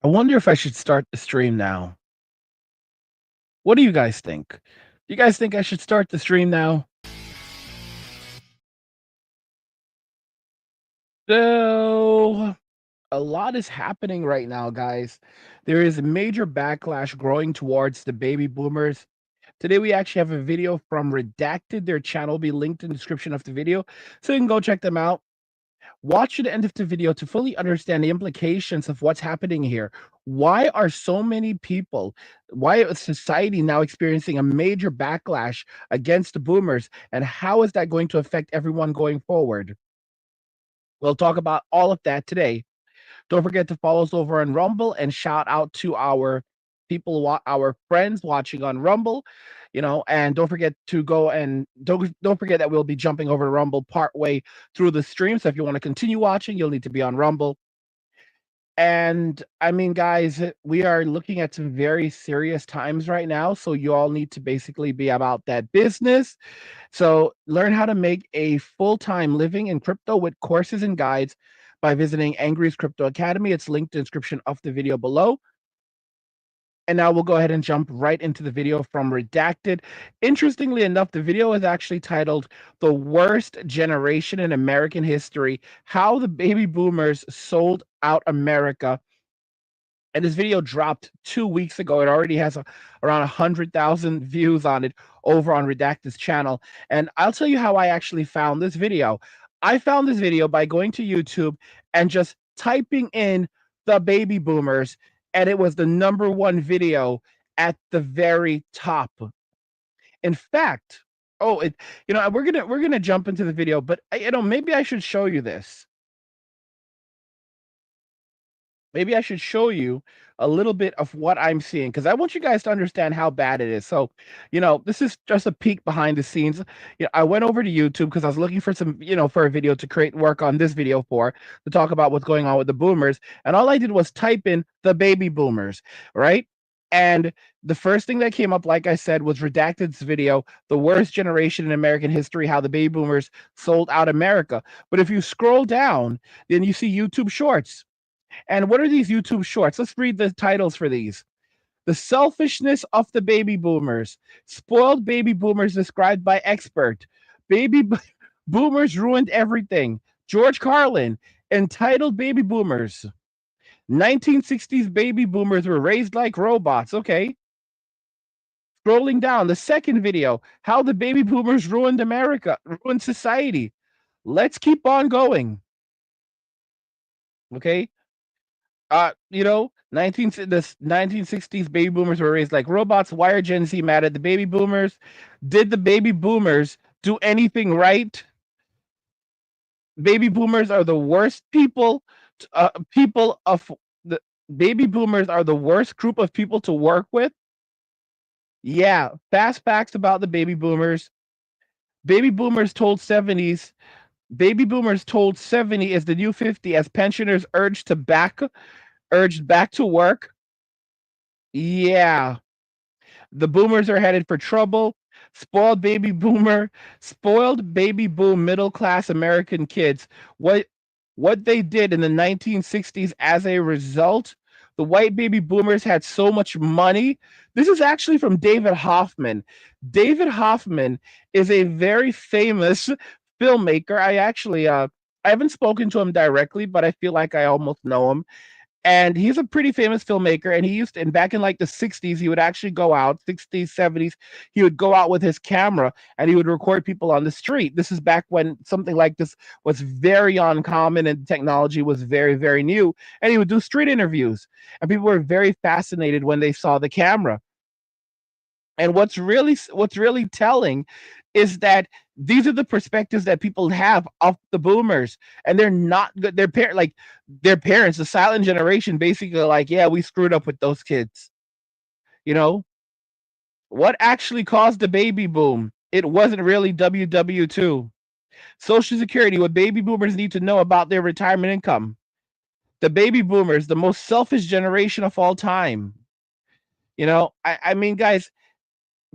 I wonder if I should start the stream now. What do you guys think? Do you guys think I should start the stream now? So, a lot is happening right now, guys. There is a major backlash growing towards the baby boomers. Today, we actually have a video from Redacted. Their channel will be linked in the description of the video, so you can go check them out. Watch to the end of the video to fully understand the implications of what's happening here. Why are so many people, why is society now experiencing a major backlash against the boomers, and how is that going to affect everyone going forward? We'll talk about all of that today. Don't forget to follow us over on Rumble and shout out to our our friends watching on Rumble, and don't forget to go and don't forget that we'll be jumping over to Rumble partway through the stream. So if you want to continue watching, you'll need to be on Rumble. And I mean, guys, we are looking at some very serious times right now. So you all need to basically be about that business. So learn how to make a full-time living in crypto with courses and guides by visiting Angry's Crypto Academy. It's linked in the description of the video below. And now we'll go ahead and jump right into the video from Redacted. Interestingly enough, the video is actually titled "The Worst Generation in American History: How the Baby Boomers Sold Out America." And this video dropped 2 weeks ago. It already has around 100,000 views on it over on Redacted's channel. And I'll tell you how I actually found this video. I found this video by going to YouTube and just typing in the baby boomers, and it was the #1 video at the very top. In fact, we're gonna jump into the video, but maybe I should show you this. Maybe I should show you a little bit of what I'm seeing, because I want you guys to understand how bad it is. So, this is just a peek behind the scenes. I went over to YouTube because I was looking for for a video to create work on this video to talk about what's going on with the boomers. And all I did was type in the baby boomers, right? And the first thing that came up, like I said, was Redacted's video, "The Worst Generation in American History: How the Baby Boomers Sold Out America." But if you scroll down, then you see YouTube Shorts. And what are these YouTube Shorts? Let's read the titles for these. "The Selfishness of the Baby Boomers. Spoiled Baby Boomers Described by Expert. Baby Boomers Ruined Everything. George Carlin. Entitled Baby Boomers. 1960s Baby Boomers Were Raised Like Robots." Okay. Scrolling down, the second video, "How the Baby Boomers Ruined America, Ruined Society." Let's keep on going. Okay. 1960s baby boomers were raised like robots. Why are Gen Z mad at the baby boomers? Did the baby boomers do anything right? Baby boomers are the worst people. People of the baby boomers are the worst group of people to work with. Yeah, fast facts about the baby boomers. Baby boomers told 70s. Baby boomers told 70 is the new 50 as pensioners urged back to work. Yeah. The boomers are headed for trouble. Spoiled baby boom middle class American kids. What they did in the 1960s as a result, the white baby boomers had so much money. This is actually from David Hoffman. David Hoffman is a very famous filmmaker. I haven't spoken to him directly, but I feel like I almost know him. And he's a pretty famous filmmaker, and and back in like the 60s, he would actually go out, 60s, 70s, he would go out with his camera and he would record people on the street. This is back when something like this was very uncommon and technology was very, very new. And he would do street interviews, and people were very fascinated when they saw the camera. And what's really telling is that these are the perspectives that people have of the boomers, and they're not good. Their parents, the silent generation, basically like, yeah, we screwed up with those kids. You know what actually caused the baby boom? It wasn't really WW2. Social Security, what baby boomers need to know about their retirement income. The baby boomers, the most selfish generation of all time. I mean, guys,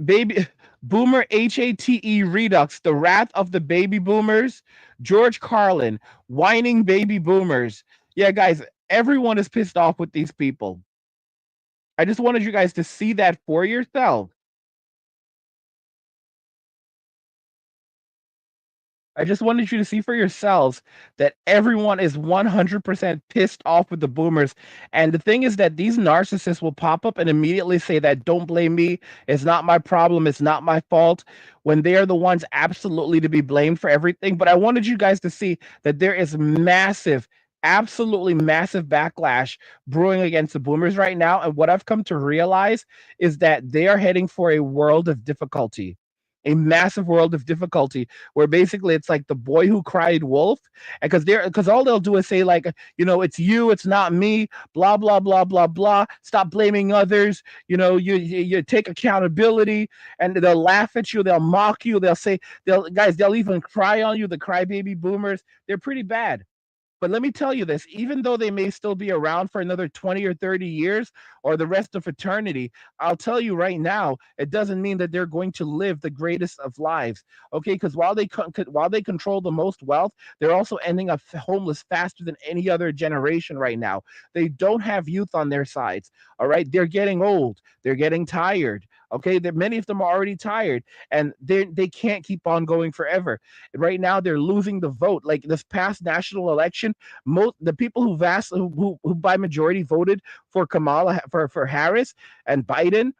baby boomer HATE redux, the wrath of the baby boomers. George Carlin, whining baby boomers. Yeah, guys, Everyone is pissed off with these people. I just wanted you guys to see that for yourself. I just wanted you to see for yourselves that everyone is 100% pissed off with the boomers. And the thing is that these narcissists will pop up and immediately say that don't blame me. It's not my problem. It's not my fault, when they are the ones absolutely to be blamed for everything. But I wanted you guys to see that there is massive, absolutely massive backlash brewing against the boomers right now. And what I've come to realize is that they are heading for a world of difficulty. A massive world of difficulty where basically it's like the boy who cried wolf, and because all they'll do is say like, it's you, it's not me, blah blah blah blah blah, stop blaming others, you take accountability, and they'll laugh at you, they'll mock you, they'll even cry on you. The crybaby boomers, they're pretty bad. But let me tell you this, even though they may still be around for another 20 or 30 years or the rest of eternity, I'll tell you right now, it doesn't mean that they're going to live the greatest of lives. Okay, because while they control the most wealth, they're also ending up homeless faster than any other generation right now. They don't have youth on their sides. All right, they're getting old, they're getting tired. Okay, many of them are already tired, and they can't keep on going forever. Right now, they're losing the vote. Like this past national election, the people who by majority voted for Kamala for Harris and Biden,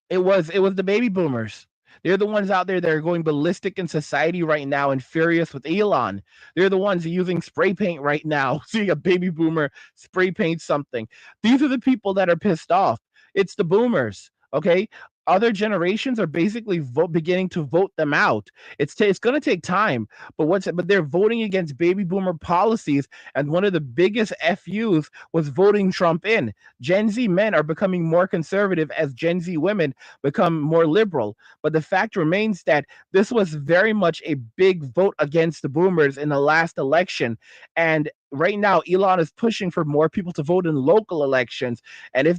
it was the baby boomers. They're the ones out there that are going ballistic in society right now and furious with Elon. They're the ones using spray paint right now, seeing a baby boomer spray paint something. These are the people that are pissed off. It's the boomers. Okay. Other generations are basically beginning to vote them out. It's going to take time, but they're voting against baby boomer policies, and one of the biggest FUs was voting Trump in. Gen Z men are becoming more conservative as Gen Z women become more liberal. But the fact remains that this was very much a big vote against the boomers in the last election. And right now, Elon is pushing for more people to vote in local elections. And if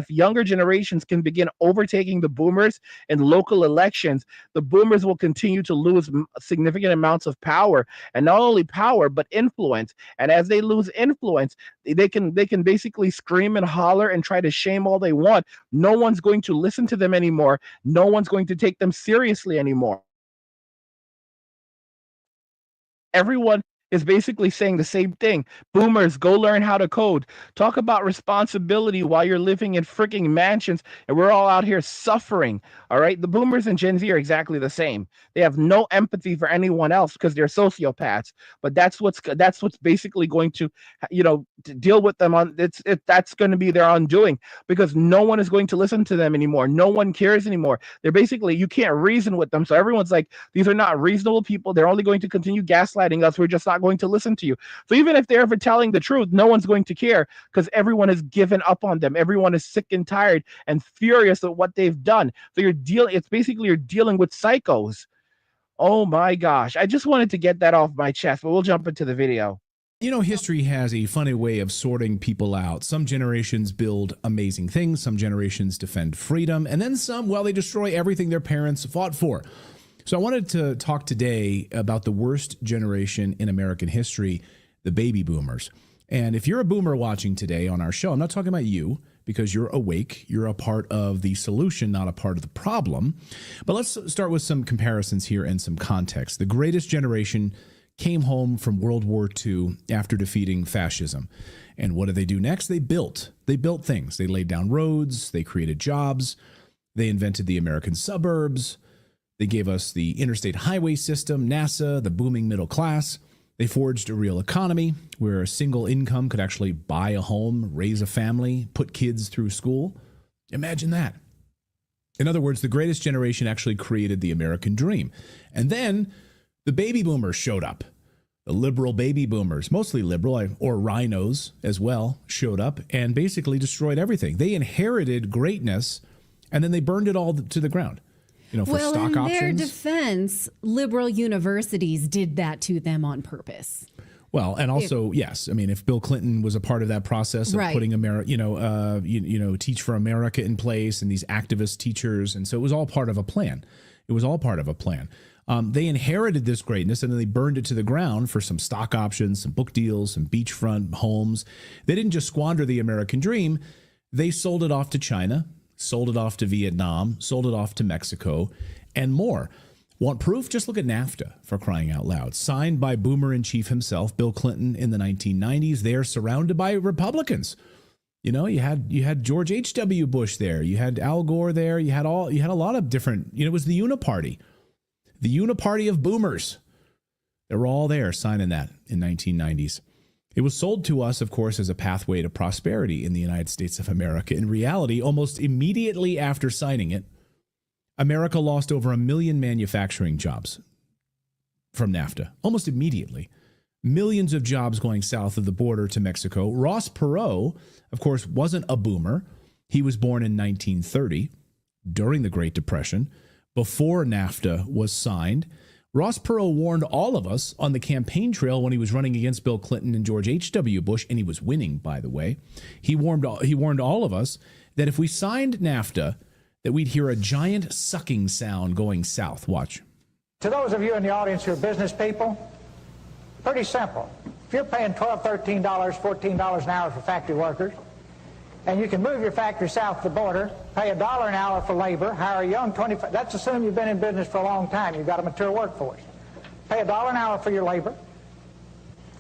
younger generations can begin overtaking the boomers in local elections, the boomers will continue to lose significant amounts of power, and not only power but influence. And as they lose influence, they can basically scream and holler and try to shame all they want. No one's going to listen to them anymore. No one's going to take them seriously anymore. Everyone is basically saying the same thing. Boomers, go learn how to code. Talk about responsibility while you're living in freaking mansions and we're all out here suffering. All right. The boomers and Gen Z are exactly the same. They have no empathy for anyone else because they're sociopaths. But that's what's basically going to, deal with them on that's going to be their undoing, because no one is going to listen to them anymore. No one cares anymore. They're basically, you can't reason with them. So everyone's like, these are not reasonable people. They're only going to continue gaslighting us. We're just not going to listen to you. So even if they're ever telling the truth, no one's going to care because everyone has given up on them. Everyone is sick and tired and furious at what they've done. So you're dealing with psychos. Oh my gosh. I just wanted to get that off my chest, but we'll jump into the video. History has a funny way of sorting people out. Some generations build amazing things, some generations defend freedom, and then some, well, they destroy everything their parents fought for. So I wanted to talk today about the worst generation in American history, the baby boomers. And if you're a boomer watching today on our show, I'm not talking about you because you're awake. You're a part of the solution, not a part of the problem. But let's start with some comparisons here and some context. The greatest generation came home from World War II after defeating fascism. And what did they do next? They built things. They laid down roads. They created jobs. They invented the American suburbs. They gave us the interstate highway system, NASA, the booming middle class. They forged a real economy where a single income could actually buy a home, raise a family, put kids through school. Imagine that. In other words, the greatest generation actually created the American dream. And then the baby boomers showed up. The liberal baby boomers, mostly liberal, or rhinos as well, showed up and basically destroyed everything. They inherited greatness and then they burned it all to the ground. For stock options. In their defense, liberal universities did that to them on purpose. Well, and also, yes, I mean, if Bill Clinton was a part of that process of putting Teach for America in place and these activist teachers, and so it was all part of a plan. They inherited this greatness and then they burned it to the ground for some stock options, some book deals, some beachfront homes. They didn't just squander the American dream. They sold it off to China, sold it off to Vietnam, sold it off to Mexico, and more. Want proof? Just look at NAFTA, for crying out loud. Signed by boomer-in-chief himself, Bill Clinton, in the 1990s. They're surrounded by Republicans. You know, you had George H.W. Bush there. You had Al Gore there. You had a lot of different, it was the Uniparty. The Uniparty of boomers. They were all there signing that in 1990s. It was sold to us, of course, as a pathway to prosperity in the United States of America. In reality, almost immediately after signing it, America lost over 1 million manufacturing jobs from NAFTA. Almost immediately. Millions of jobs going south of the border to Mexico. Ross Perot, of course, wasn't a boomer. He was born in 1930 during the Great Depression, before NAFTA was signed. Ross Perot warned all of us on the campaign trail when he was running against Bill Clinton and George H.W. Bush, and he was winning, by the way. He warned all of us that if we signed NAFTA, that we'd hear a giant sucking sound going south. Watch. To those of you in the audience who are business people, pretty simple. If you're paying $12, $13, $14 an hour for factory workers, and you can move your factory south of the border, pay $1 an hour for labor, hire a young 25, that's assuming you've been in business for a long time, you've got a mature workforce. Pay $1 an hour for your labor,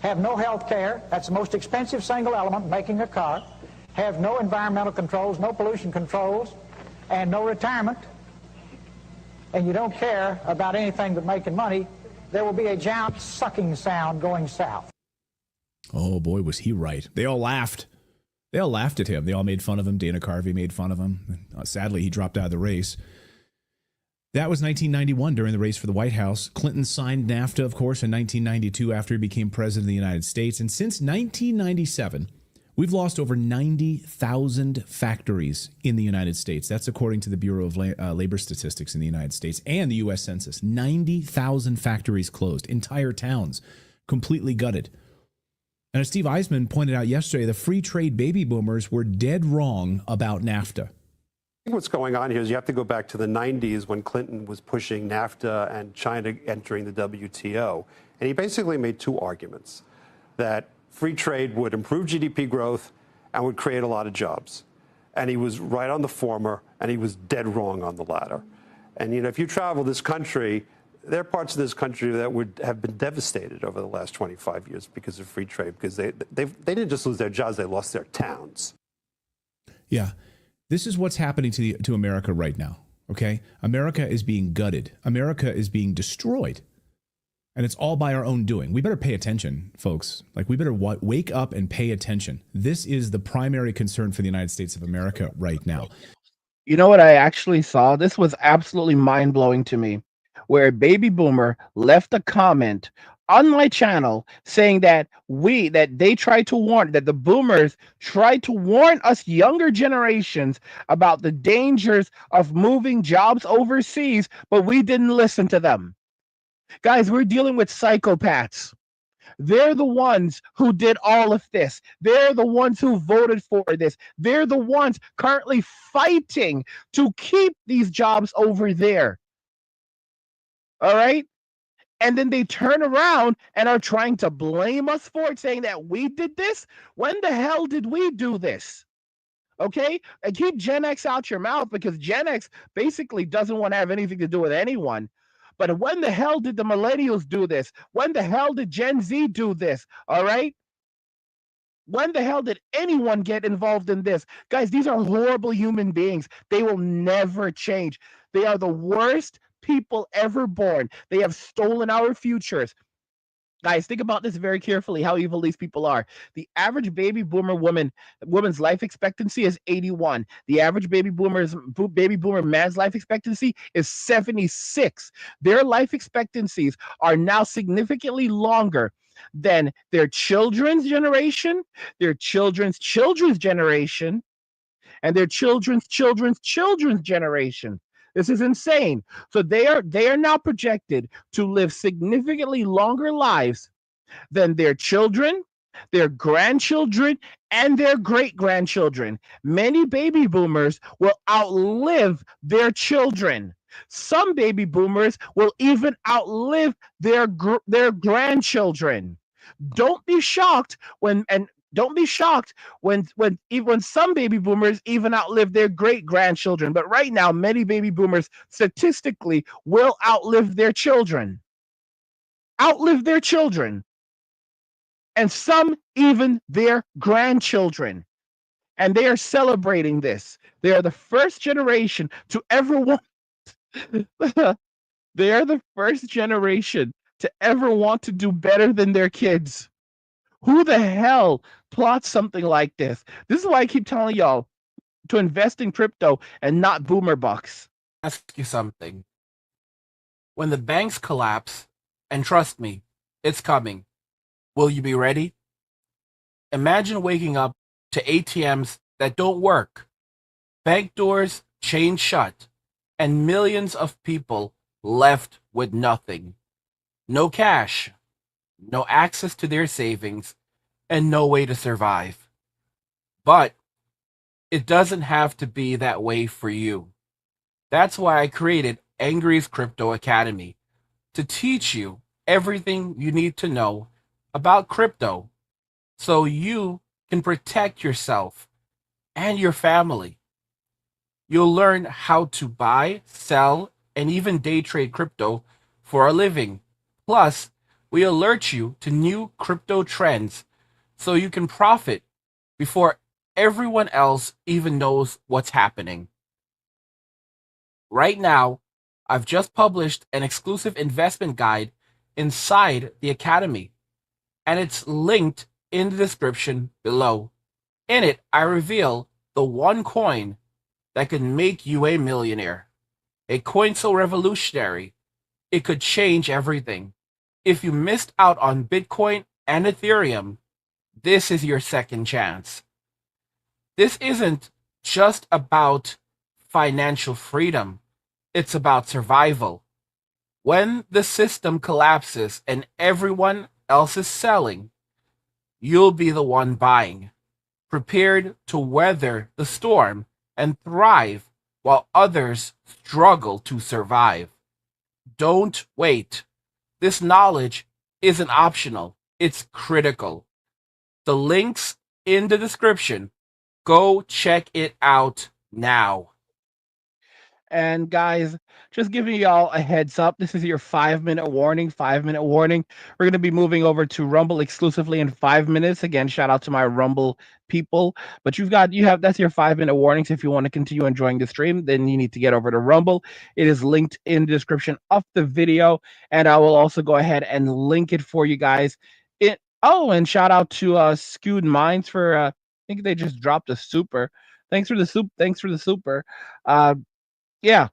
have no health care, that's the most expensive single element making a car, have no environmental controls, no pollution controls, and no retirement, and you don't care about anything but making money, there will be a giant sucking sound going south. Oh boy, was he right. They all laughed. They all laughed at him. They all made fun of him. Dana Carvey made fun of him. Sadly, he dropped out of the race. That was 1991 during the race for the White House. Clinton signed NAFTA, of course, in 1992 after he became president of the United States. And since 1997, we've lost over 90,000 factories in the United States. That's according to the Bureau of Labor Statistics in the United States and the U.S. Census. 90,000 factories closed. Entire towns completely gutted. And as Steve Eisman pointed out yesterday, the free trade baby boomers were dead wrong about NAFTA. I think what's going on here is you have to go back to the 90s when Clinton was pushing NAFTA and China entering the WTO. And he basically made two arguments, that free trade would improve GDP growth and would create a lot of jobs. And he was right on the former, and he was dead wrong on the latter. And, if you travel this country, there are parts of this country that would have been devastated over the last 25 years because of free trade, because they didn't just lose their jobs, they lost their towns. Yeah, this is what's happening to America right now, okay? America is being gutted. America is being destroyed. And it's all by our own doing. We better pay attention, folks. We better wake up and pay attention. This is the primary concern for the United States of America right now. You know what I actually saw? This was absolutely mind-blowing to me, where a baby boomer left a comment on my channel saying that they tried to warn, that the boomers tried to warn us younger generations about the dangers of moving jobs overseas, but we didn't listen to them. Guys, we're dealing with psychopaths. They're the ones who did all of this. They're the ones who voted for this. They're the ones currently fighting to keep these jobs over there. All right? And then they turn around and are trying to blame us for it, saying that we did this. When the hell did we do this? Okay? And keep Gen X out your mouth, because Gen X basically doesn't want to have anything to do with anyone. But when the hell did the millennials do this? When the hell did Gen Z do this? All right? When the hell did anyone get involved in this? Guys, these are horrible human beings. They will never change. They are the worst people ever born. They have stolen our futures. Guys, think about this very carefully, how evil these people are. The average baby boomer woman's life expectancy is 81. The average baby boomer man's life expectancy is 76. Their life expectancies are now significantly longer than their children's generation, their children's children's generation, and their children's children's children's generation. This is insane. So they are now projected to live significantly longer lives than their children, their grandchildren, and their great-grandchildren. Many baby boomers will outlive their children. Some baby boomers will even outlive their grandchildren. Don't be shocked don't be shocked when some baby boomers even outlive their great grandchildren. But right now, many baby boomers statistically will outlive their children. Outlive their children. And some even their grandchildren. And they are celebrating this. They are the first generation to ever want they are the first generation to ever want to do better than their kids. Who the hell plots something like this? This is why I keep telling y'all to invest in crypto and not boomer bucks. Ask you something. When the banks collapse, and trust me, it's coming, will you be ready? Imagine waking up to ATMs that don't work, bank doors chained shut, and millions of people left with nothing. No cash, no access to their savings, and no way to survive. But it doesn't have to be that way for you. That's why I created Angry's Crypto Academy, to teach you everything you need to know about crypto so you can protect yourself and your family. You'll learn how to buy, sell, and even day trade crypto for a living. Plus, we alert you to new crypto trends so you can profit before everyone else even knows what's happening. Right now, I've just published an exclusive investment guide inside the Academy, and it's linked in the description below. In it, I reveal the one coin that could make you a millionaire. A coin so revolutionary, it could change everything. If you missed out on Bitcoin and Ethereum, this is your second chance. This isn't just about financial freedom. It's about survival. When the system collapses and everyone else is selling, you'll be the one buying, prepared to weather the storm and thrive while others struggle to survive. Don't wait. This knowledge isn't optional, it's critical. The link's in the description. Go check it out now. And guys, just giving y'all a heads up. This is your 5-minute warning. 5-minute warning. We're going to be moving over to Rumble exclusively in 5 minutes. Again, shout out to my Rumble people. But that's your 5-minute warnings. If you want to continue enjoying the stream, then you need to get over to Rumble. It is linked in the description of the video, and I will also go ahead and link it for you guys. And shout out to Skewed Minds for I think they just dropped a super. Thanks for the super. Yeah,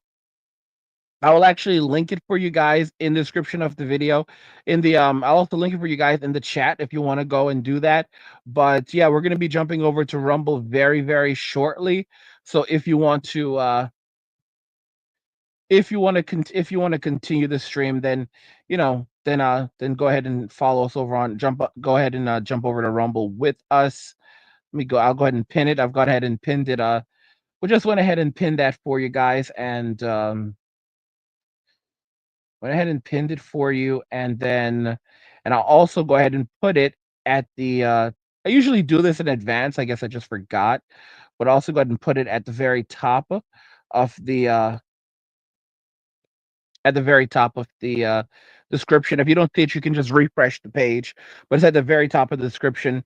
I will actually link it for you guys in the description of the video. I'll also link it for you guys in the chat if you want to go and do that. But yeah, we're gonna be jumping over to Rumble very, very shortly. So if you want to continue the stream, then then go ahead and follow us over on go ahead and jump over to Rumble with us. I'll go ahead and pin it. I've gone ahead and pinned it. We just went ahead and pinned that for you guys, and went ahead and pinned it for you, and I'll also go ahead and put it at the I usually do this in advance. I guess I just forgot, but also go ahead and put it at the very top of the description. If you don't see it, you can just refresh the page, but it's at the very top of the description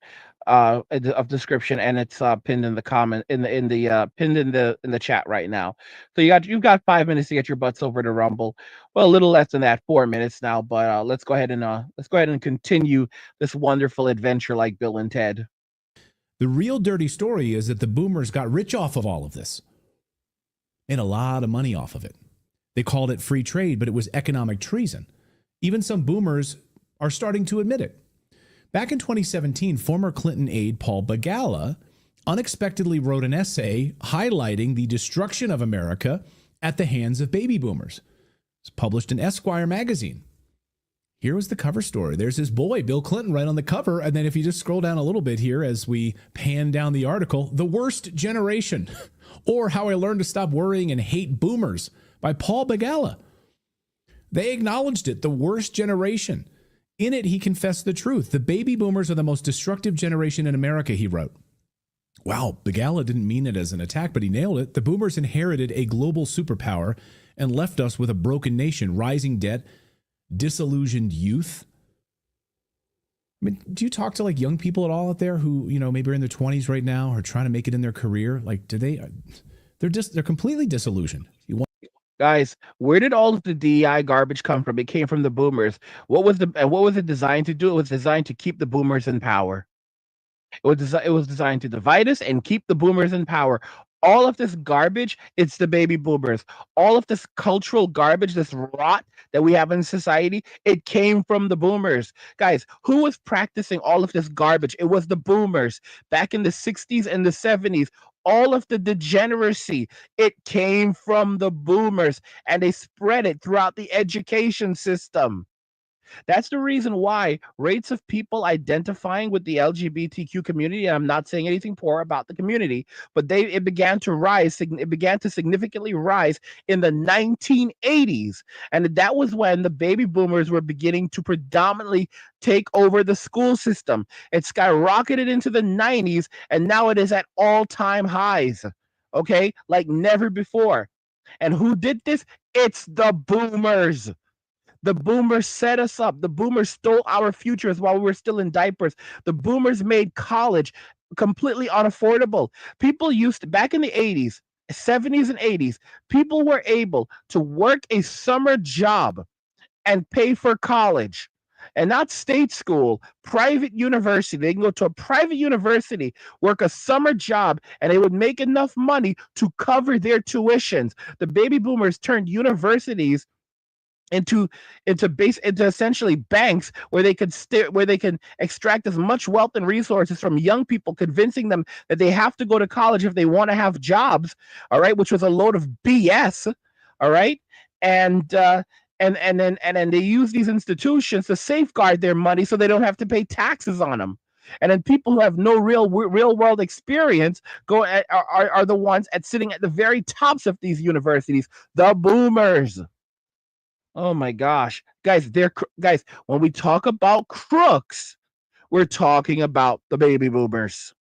and it's pinned in the comment pinned in the chat right now. So you've got 5 minutes to get your butts over to Rumble. Well, a little less than that, 4 minutes now, but let's go ahead and continue this wonderful adventure like Bill and Ted. The real dirty story is that the boomers got rich off of all of this. Made a lot of money off of it. They called it free trade, but it was economic treason. Even some boomers are starting to admit it. Back in 2017, former Clinton aide Paul Begala unexpectedly wrote an essay highlighting the destruction of America at the hands of baby boomers. It's published in Esquire magazine. Here was the cover story. There's his boy, Bill Clinton, right on the cover. And then if you just scroll down a little bit here as we pan down the article, The Worst Generation, or How I Learned to Stop Worrying and Hate Boomers by Paul Begala. They acknowledged it, the worst generation. In it, he confessed the truth. The baby boomers are the most destructive generation in America, he wrote. Wow, Begala didn't mean it as an attack, but he nailed it. The boomers inherited a global superpower and left us with a broken nation, rising debt, disillusioned youth. I mean, do you talk to like young people at all out there who, maybe are in their 20s right now or trying to make it in their career? Like, they're completely disillusioned. Guys, where did all of the DEI garbage come from? It came from the boomers. What was it designed to do? It was designed to keep the boomers in power. It was designed to divide us and keep the boomers in power. All of this garbage, it's the baby boomers. All of this cultural garbage, this rot that we have in society, it came from the boomers. Guys, who was practicing all of this garbage? It was the boomers back in the 60s and the 70s. All of the degeneracy, it came from the boomers, and they spread it throughout the education system. That's the reason why rates of people identifying with the LGBTQ community, and I'm not saying anything poor about the community, but it began to rise. It began to significantly rise in the 1980s. And that was when the baby boomers were beginning to predominantly take over the school system. It skyrocketed into the 90s, and now it is at all-time highs. Okay? Like never before. And who did this? It's the boomers. The boomers set us up. The boomers stole our futures while we were still in diapers. The boomers made college completely unaffordable. People used to, back in the 80s, 70s, and 80s, people were able to work a summer job and pay for college. And not state school, private university. They can go to a private university, work a summer job, and they would make enough money to cover their tuitions. The baby boomers turned universities into essentially banks where they can extract as much wealth and resources from young people, convincing them that they have to go to college if they want to have jobs, all right, which was a load of BS, all right, and then they use these institutions to safeguard their money so they don't have to pay taxes on them. And then people who have no real world experience are the ones sitting at the very tops of these universities, the boomers. Oh my gosh. Guys, when we talk about crooks, we're talking about the baby boomers.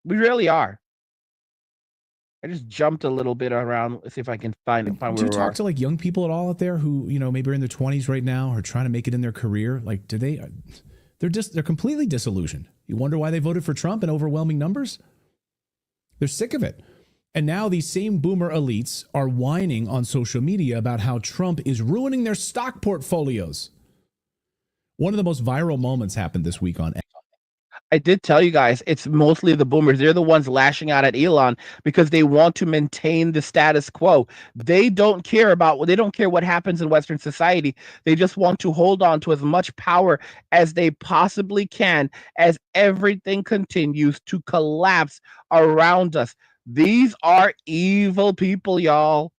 We really are. I just jumped a little bit around. Let's see if I can find Do where you we talk are. to like young people at all out there who, maybe are in their 20s right now or trying to make it in their career? Like, they're completely disillusioned. You wonder why they voted for Trump in overwhelming numbers? They're sick of it. And now these same boomer elites are whining on social media about how Trump is ruining their stock portfolios. One of the most viral moments happened this week on X. I did tell you guys, it's mostly the boomers. They're the ones lashing out at Elon because they want to maintain the status quo. They don't care what happens in Western society. They just want to hold on to as much power as they possibly can as everything continues to collapse around us. These are evil people, y'all.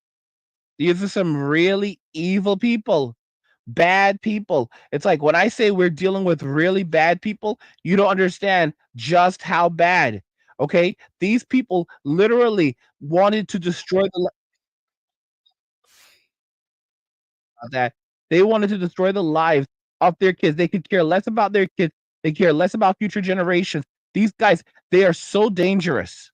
These are some really evil people. Bad people. It's like when I say we're dealing with really bad people, you don't understand just how bad. Okay? These people literally wanted to destroy that. They wanted to destroy the lives of their kids. They could care less about their kids. They care less about future generations. These guys, they are so dangerous.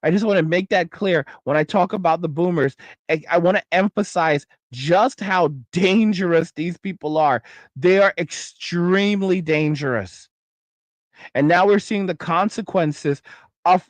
I just want to make that clear when I talk about the boomers. I want to emphasize just how dangerous these people are. They are extremely dangerous. And now we're seeing the consequences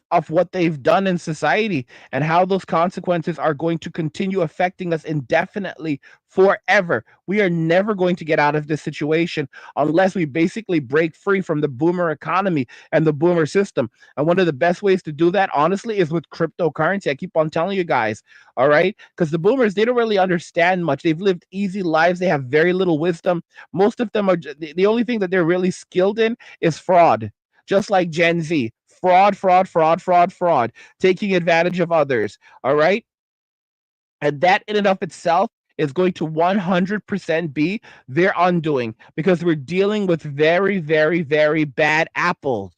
of what they've done in society and how those consequences are going to continue affecting us indefinitely forever. We are never going to get out of this situation unless we basically break free from the boomer economy and the boomer system. And one of the best ways to do that, honestly, is with cryptocurrency. I keep on telling you guys, all right? Because the boomers, they don't really understand much. They've lived easy lives. They have very little wisdom. Most of them are, the only thing that they're really skilled in is fraud, just like Gen Z. Fraud, taking advantage of others. All right. And that in and of itself is going to 100% be their undoing, because we're dealing with very, very, very bad apples.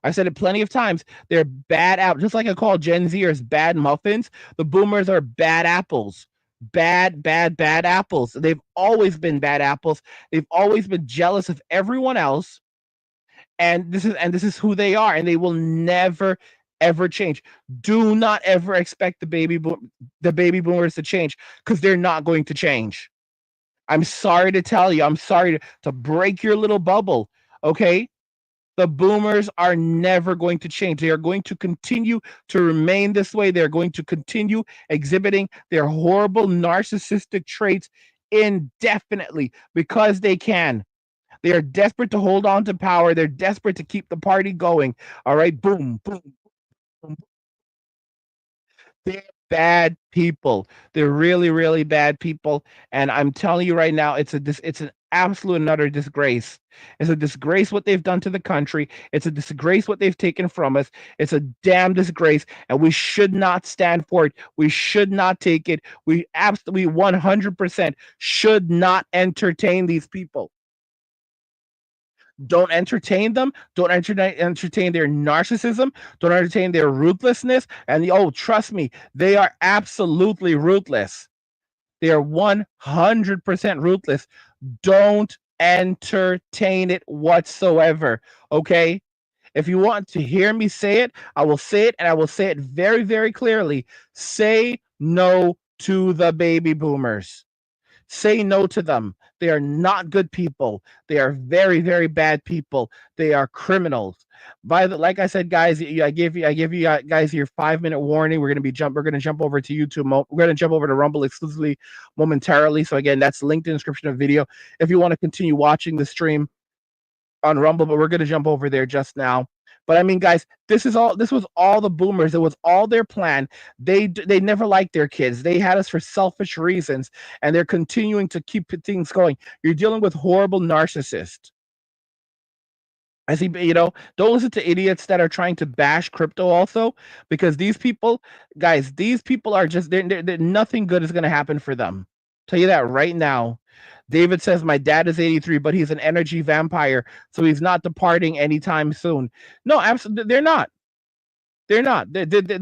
I said it plenty of times. They're bad apples. Just like I call Gen Zers bad muffins, the boomers are bad apples. Bad, bad, bad apples. They've always been bad apples. They've always been jealous of everyone else. And this is who they are, and they will never ever change. Do not ever expect the baby boomers to change, because they're not going to change. I'm sorry to tell you. I'm sorry to break your little bubble. Okay, the boomers are never going to change. They are going to continue to remain this way. They're going to continue exhibiting their horrible narcissistic traits indefinitely, because they can. They are desperate to hold on to power. They're desperate to keep the party going. All right, boom, boom, boom. They're bad people. They're really, really bad people. And I'm telling you right now, it's an absolute and utter disgrace. It's a disgrace what they've done to the country. It's a disgrace what they've taken from us. It's a damn disgrace, and we should not stand for it. We should not take it. We absolutely 100% should not entertain these people. Don't entertain them. Don't entertain their narcissism. Don't entertain their ruthlessness. And oh, trust me, they are absolutely ruthless. They are 100% ruthless. Don't entertain it whatsoever. Okay? If you want to hear me say it, I will say it, and I will say it very, very clearly. Say no to the baby boomers. Say no to them. They are not good people. They are very, very bad people. They are criminals. Like I said, guys, I give you guys your 5-minute warning. We're gonna jump over to YouTube. We're gonna jump over to Rumble exclusively momentarily. So again, that's linked in the description of the video if you want to continue watching the stream on Rumble. But we're gonna jump over there just now. But I mean, guys, this was all the boomers. It was all their plan. They never liked their kids. They had us for selfish reasons, and they're continuing to keep things going. You're dealing with horrible narcissists. I see, don't listen to idiots that are trying to bash crypto also, because these people, guys, these people are just they're nothing good is going to happen for them. Tell you that right now. David says my dad is 83, but he's an energy vampire, so he's not departing anytime soon. No, absolutely, they're not. They're not. The